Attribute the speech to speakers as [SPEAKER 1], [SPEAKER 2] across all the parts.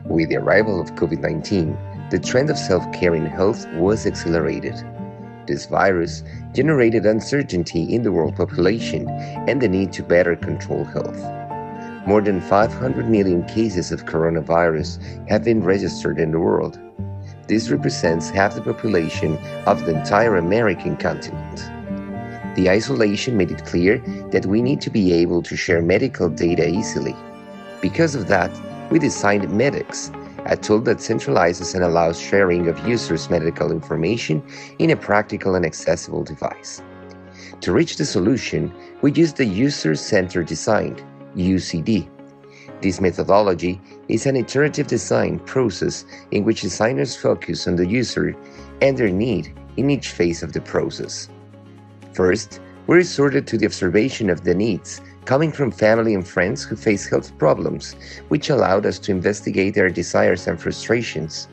[SPEAKER 1] With the arrival of COVID-19, the trend of self-care in health was accelerated. This virus generated uncertainty in the world population and the need to better control health. More than 500 million cases of coronavirus have been registered in the world. This represents half the population of the entire American continent. The isolation made it clear that we need to be able to share medical data easily. Because of that, we designed Medix, a tool that centralizes and allows sharing of users' medical information in a practical and accessible device. To reach the solution, we used the User-Centered Design, UCD. This methodology is an iterative design process in which designers focus on the user and their need in each phase of the process. First, we resorted to the observation of the needs coming from family and friends who face health problems, which allowed us to investigate their desires and frustrations.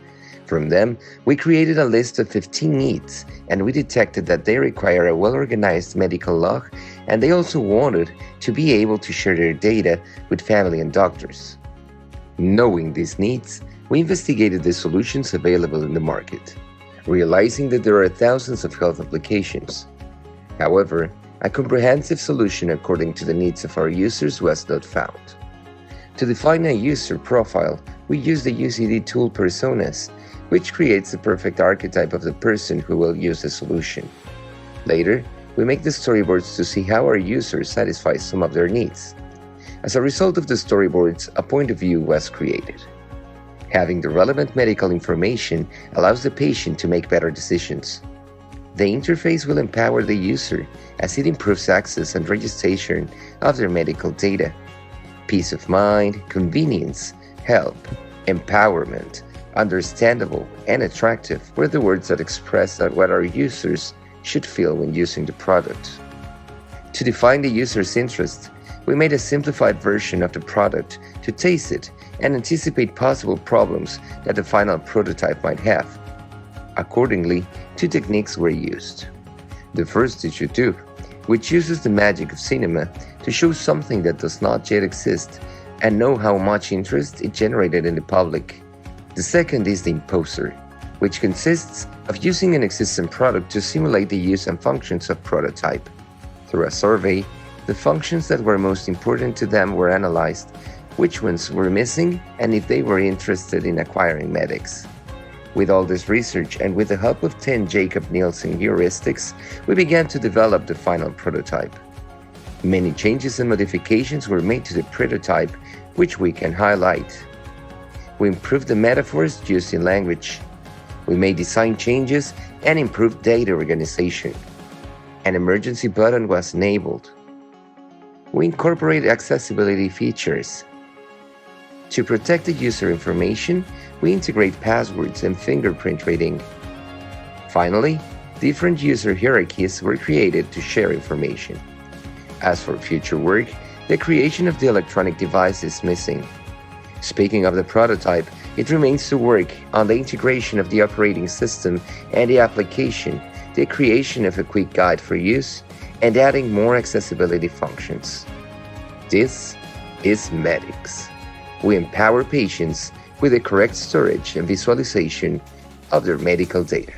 [SPEAKER 1] From them, we created a list of 15 needs, and we detected that they require a well-organized medical log, and they also wanted to be able to share their data with family and doctors. Knowing these needs, we investigated the solutions available in the market, realizing that there are thousands of health applications. However, a comprehensive solution according to the needs of our users was not found. To define a user profile, we use the UCD tool Personas, which creates the perfect archetype of the person who will use the solution. Later, we make the storyboards to see how our users satisfy some of their needs. As a result of the storyboards, a point of view was created. Having the relevant medical information allows the patient to make better decisions. The interface will empower the user as it improves access and registration of their medical data. Peace of mind, convenience, help, empowerment, understandable, and attractive were the words that express what our users should feel when using the product. To define the user's interest, we made a simplified version of the product to taste it and anticipate possible problems that the final prototype might have. Accordingly, two techniques were used. The first is YouTube, which uses the magic of cinema to show something that does not yet exist and know how much interest it generated in the public. The second is the imposter, which consists of using an existing product to simulate the use and functions of prototype. Through a survey, the functions that were most important to them were analyzed, which ones were missing, and if they were interested in acquiring Medix. With all this research and with the help of 10 Jacob Nielsen heuristics, we began to develop the final prototype. Many changes and modifications were made to the prototype, which we can highlight. We improved the metaphors used in language. We made design changes and improved data organization. An emergency button was enabled. We incorporated accessibility features. To protect the user information, we integrate passwords and fingerprint reading. Finally, different user hierarchies were created to share information. As for future work, the creation of the electronic device is missing. Speaking of the prototype, it remains to work on the integration of the operating system and the application, the creation of a quick guide for use, and adding more accessibility functions. This is Medix. We empower patients with the correct storage and visualization of their medical data.